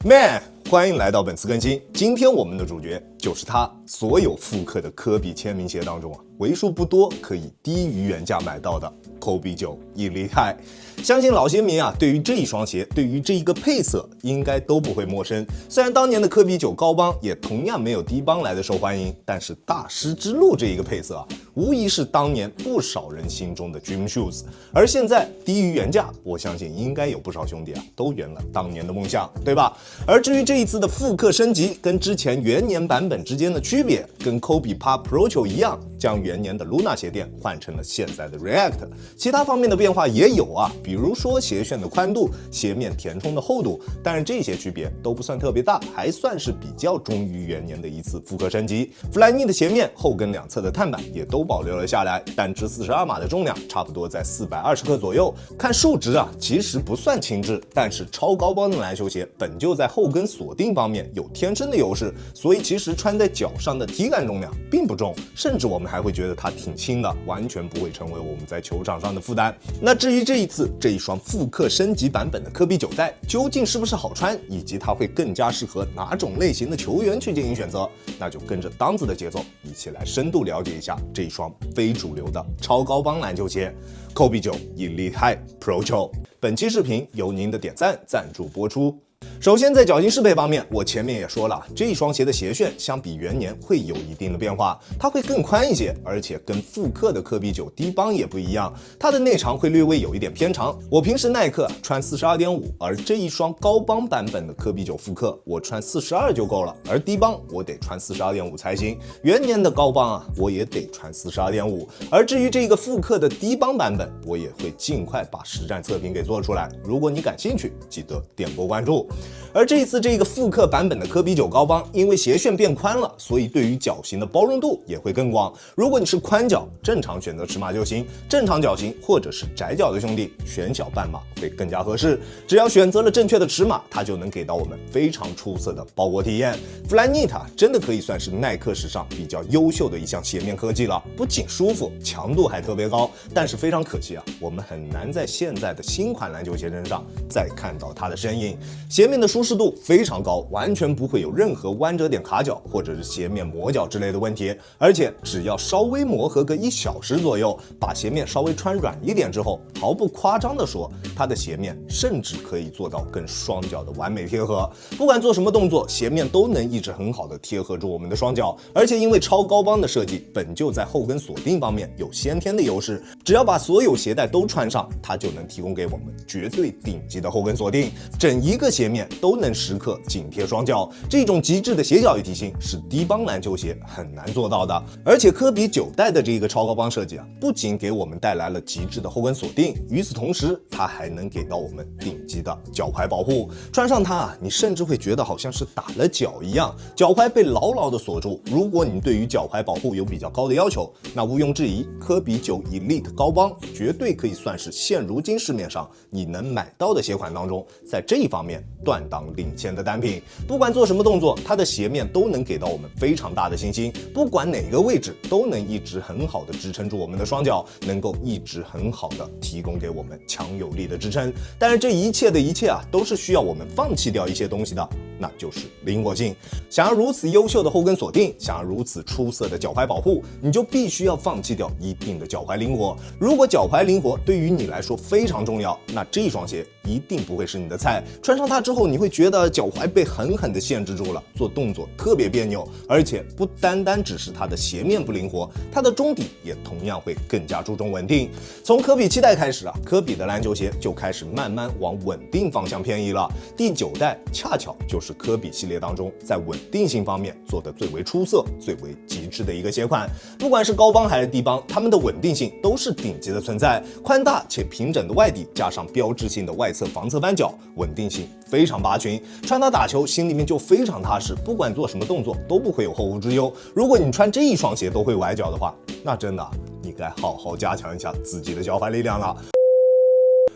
Man， 欢迎来到本次更新。今天我们的主角就是他，所有复刻的科比签名鞋当中为数不多可以低于原价买到的 Kobe 9 Elite High。相信老鞋迷对于这一双鞋，对于这一个配色，应该都不会陌生。虽然当年的科比9高帮也同样没有低帮来的受欢迎，但是大师之路这一个配色无疑是当年不少人心中的 Dream Shoes。而现在低于原价，我相信应该有不少兄弟都圆了当年的梦想，对吧？而至于这一次的复刻升级，跟之前元年版本之间的区别，跟 Kobe Pop Pro 球一样，将元年的 Luna 鞋垫换成了现在的 React。其他方面的变化也有比如说鞋楦的宽度、鞋面填充的厚度，但是这些区别都不算特别大，还算是比较忠于元年的一次复刻升级。Flyknit 的鞋面后跟两侧的碳板也都保留了下来，单只42码的重量差不多在420克左右。看数值其实不算轻质，但是超高帮的篮球鞋本就在后跟锁定方面有天生的优势，所以其实穿在脚上的体感重量并不重，甚至我们还会觉得它挺轻的，完全不会成为我们在球场上的负担。那至于这一次这一双复刻升级版本的科比9代究竟是不是好穿，以及它会更加适合哪种类型的球员去进行选择，那就跟着当子的节奏一起来深度了解一下这一双非主流的超高帮篮球鞋 Kobe 9 Elite High Pro 球。本期视频由您的点赞赞助播出。首先在脚型适配方面，我前面也说了，这一双鞋的鞋楦相比元年会有一定的变化，它会更宽一些，而且跟复刻的科比9低帮也不一样，它的内长会略微有一点偏长。我平时耐克穿 42.5， 而这一双高帮版本的科比9复刻我穿42就够了，而低帮我得穿 42.5 才行。元年的高帮我也得穿 42.5， 而至于这个复刻的低帮版本，我也会尽快把实战测评给做出来，如果你感兴趣，记得点播关注。而这一次这个复刻版本的科比9高帮，因为鞋楦变宽了，所以对于脚型的包容度也会更广。如果你是宽脚，正常选择尺码就行；正常脚型或者是窄脚的兄弟，选小半码会更加合适。只要选择了正确的尺码，它就能给到我们非常出色的包裹体验。Flyknit 真的可以算是耐克史上比较优秀的一项鞋面科技了，不仅舒服，强度还特别高。但是非常可惜我们很难在现在的新款篮球鞋身上再看到它的身影。鞋面的舒适度非常高，完全不会有任何弯折点卡脚或者是鞋面磨脚之类的问题，而且只要稍微磨合个1小时左右，把鞋面稍微穿软一点之后，毫不夸张的说，它的鞋面甚至可以做到跟双脚的完美贴合。不管做什么动作，鞋面都能一直很好的贴合住我们的双脚，而且因为超高帮的设计，本就在后跟锁定方面有先天的优势，只要把所有鞋带都穿上，它就能提供给我们绝对顶级的后跟锁定，整一个鞋面都能时刻紧贴双脚。这种极致的鞋脚一体性是低帮篮球鞋很难做到的。而且科比9代的这个超高帮设计不仅给我们带来了极致的后跟锁定，与此同时它还能给到我们顶级的脚踝保护。穿上它你甚至会觉得好像是打了脚一样，脚踝被牢牢的锁住。如果你对于脚踝保护有比较高的要求，那毋庸置疑，科比9 Elite 高帮绝对可以算是现如今市面上你能买到的鞋款当中，在这一方面断档领先的单品。不管做什么动作，它的鞋面都能给到我们非常大的信心，不管哪个位置都能一直很好的支撑住我们的双脚，能够一直很好的提供给我们强有力的支撑。但是这一切的一切都是需要我们放弃掉一些东西的，那就是灵活性。想要如此优秀的后跟锁定，想要如此出色的脚踝保护，你就必须要放弃掉一定的脚踝灵活。如果脚踝灵活对于你来说非常重要，那这双鞋一定不会是你的菜。穿上它之后，你会觉得脚踝被狠狠地限制住了，做动作特别别扭，而且不单单只是它的鞋面不灵活，它的中底也同样会更加注重稳定。从科比7代开始科比的篮球鞋就开始慢慢往稳定方向偏移了。第9代恰巧就是科比系列当中在稳定性方面做得最为出色、最为极致的一个鞋款。不管是高帮还是低帮，它们的稳定性都是顶级的存在。宽大且平整的外底加上标志性的外侧防侧翻脚，稳定性非常拔群。穿它打球心里面就非常踏实，不管做什么动作都不会有后顾之忧。如果你穿这一双鞋都会崴脚的话，那真的你该好好加强一下自己的脚踝力量了。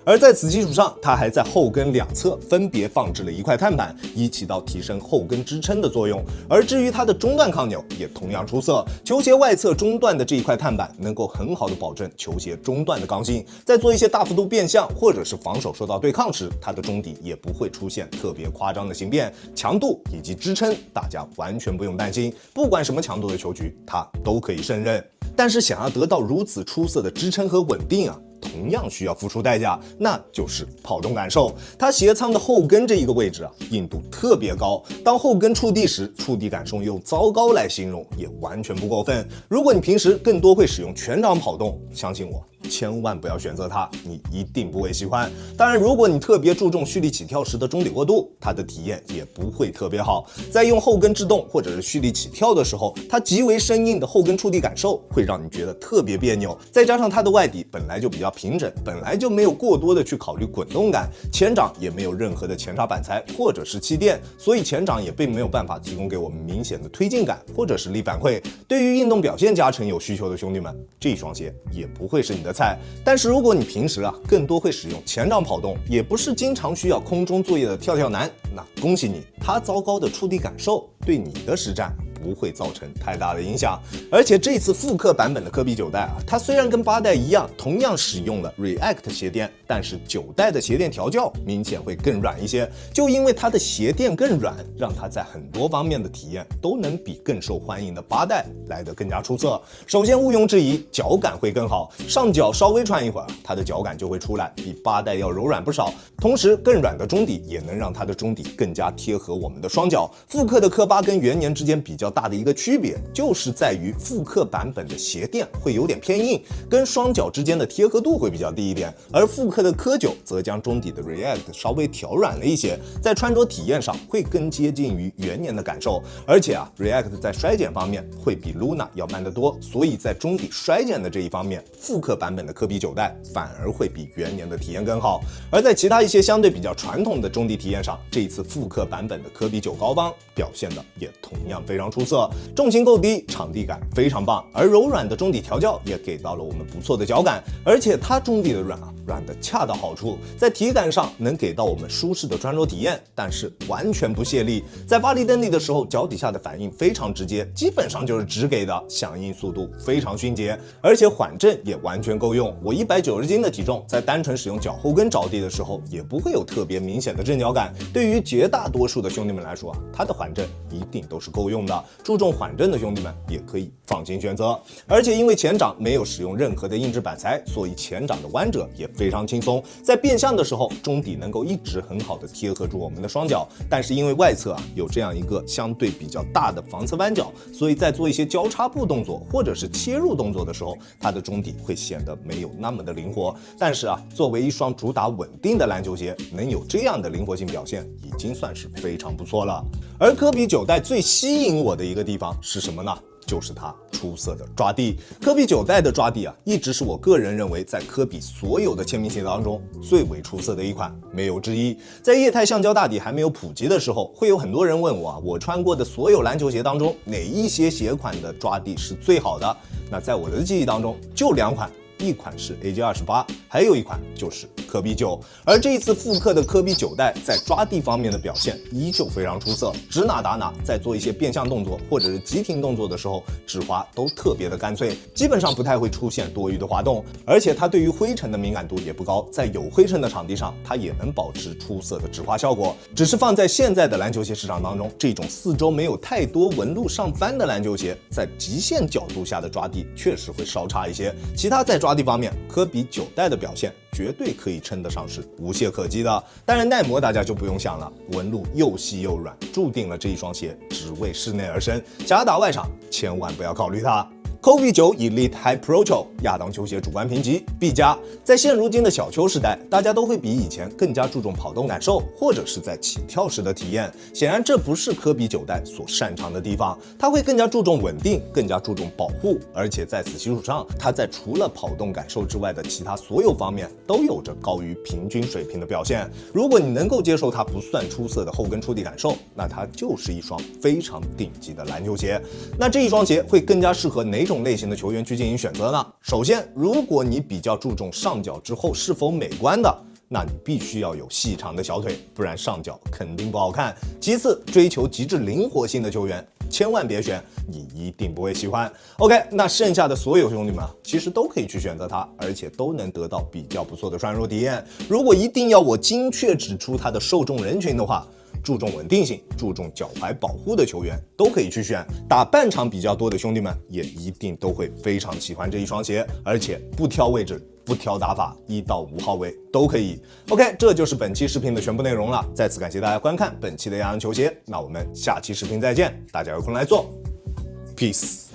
而在此基础上，它还在后跟两侧分别放置了一块碳板，以起到提升后跟支撑的作用。而至于它的中段抗扭也同样出色，球鞋外侧中段的这一块碳板能够很好的保证球鞋中段的刚性，在做一些大幅度变向或者是防守受到对抗时，它的中底也不会出现特别夸张的形变，强度以及支撑大家完全不用担心，不管什么强度的球局，它都可以胜任。但是想要得到如此出色的支撑和稳定啊，同样需要付出代价，那就是跑动感受。它鞋仓的后跟这一个位置啊，硬度特别高，当后跟触地时，触地感受用糟糕来形容也完全不过分。如果你平时更多会使用全掌跑动，相信我，千万不要选择它，你一定不会喜欢。当然，如果你特别注重蓄力起跳时的中底过渡，它的体验也不会特别好。在用后跟制动或者是蓄力起跳的时候，它极为生硬的后跟触地感受会让你觉得特别别扭。再加上它的外底本来就比较平整，本来就没有过多的去考虑滚动感，前掌也没有任何的前叉板材或者是气垫，所以前掌也并没有办法提供给我们明显的推进感或者是力反馈。对于运动表现加成有需求的兄弟们，这双鞋也不会是你的菜。但是如果你平时更多会使用前掌跑动，也不是经常需要空中作业的跳跳男，那恭喜你，它糟糕的触地感受对你的实战不会造成太大的影响。而且这次复刻版本的科比9代它虽然跟8代一样，同样使用了 React 鞋垫，但是9代的鞋垫调教明显会更软一些。就因为它的鞋垫更软，让它在很多方面的体验都能比更受欢迎的8代来得更加出色。首先毋庸置疑，脚感会更好，上脚稍微穿一会儿，它的脚感就会出来，比8代要柔软不少。同时，更软的中底也能让它的中底更加贴合我们的双脚。复刻的科8跟元年之间比较大的一个区别，就是在于复刻版本的鞋垫会有点偏硬，跟双脚之间的贴合度会比较低一点，而复刻的科9则将中底的 React 稍微调软了一些，在穿着体验上会更接近于元年的感受。而且React 在衰减方面会比 Luna 要慢得多，所以在中底衰减的这一方面，复刻版本的科比9代反而会比元年的体验更好。而在其他一些相对比较传统的中底体验上，这一次复刻版本的科比9高帮表现的也同样非常出色，重心够低，场地感非常棒，而柔软的中底调教也给到了我们不错的脚感，而且它中底的软的恰到好处，在体感上能给到我们舒适的穿着体验，但是完全不泄力。在发力蹬地的时候，脚底下的反应非常直接，基本上就是直给的，响应速度非常迅捷，而且缓震也完全够用。我190斤的体重，在单纯使用脚后跟着地的时候，也不会有特别明显的震脚感。对于绝大多数的兄弟们来说它的缓震一定都是够用的。注重缓震的兄弟们也可以放心选择。而且因为前掌没有使用任何的硬质板材，所以前掌的弯折也非常轻松，在变向的时候，中底能够一直很好的贴合住我们的双脚。但是因为外侧有这样一个相对比较大的防侧弯角，所以在做一些交叉步动作或者是切入动作的时候，它的中底会显得没有那么的灵活。但是作为一双主打稳定的篮球鞋，能有这样的灵活性表现，已经算是非常不错了。而科比9代最吸引我的一个地方是什么呢？就是它出色的抓地。科比9代的抓地一直是我个人认为在科比所有的签名鞋当中最为出色的一款，没有之一。在液态橡胶大底还没有普及的时候，会有很多人问我我穿过的所有篮球鞋当中哪一些鞋款的抓地是最好的？那在我的记忆当中就2款，一款是 AJ28， 还有一款就是科比9。而这一次复刻的科比9代在抓地方面的表现依旧非常出色，指哪打哪，在做一些变向动作或者是急停动作的时候，指滑都特别的干脆，基本上不太会出现多余的滑动。而且它对于灰尘的敏感度也不高，在有灰尘的场地上，它也能保持出色的指滑效果。只是放在现在的篮球鞋市场当中，这种四周没有太多纹路上翻的篮球鞋，在极限角度下的抓地确实会稍差一些。其他在抓地方面，科比9代的表现绝对可以称得上是无懈可击的。当然耐磨大家就不用想了，纹路又细又软，注定了这一双鞋只为室内而生，想要打外场千万不要考虑它。Kobe 9 Elite High Pro 亚当球鞋主观评级 B+。在现如今的小球时代，大家都会比以前更加注重跑动感受，或者是在起跳时的体验。显然这不是科比9代所擅长的地方，它会更加注重稳定，更加注重保护，而且在此基础上，它在除了跑动感受之外的其他所有方面都有着高于平均水平的表现。如果你能够接受它不算出色的后跟触地感受，那它就是一双非常顶级的篮球鞋。那这一双鞋会更加适合哪种类型的球员去进行选择呢？首先，如果你比较注重上脚之后是否美观的，那你必须要有细长的小腿，不然上脚肯定不好看。其次，追求极致灵活性的球员，千万别选，你一定不会喜欢。OK， 那剩下的所有兄弟们其实都可以去选择它，而且都能得到比较不错的传入体验。如果一定要我精确指出它的受众人群的话，注重稳定性、注重脚踝保护的球员都可以去选，打半场比较多的兄弟们也一定都会非常喜欢这一双鞋，而且不挑位置、不挑打法，1到5号位都可以。OK， 这就是本期视频的全部内容了。再次感谢大家观看本期的亚洋球鞋，那我们下期视频再见，大家有空来做 ，Peace。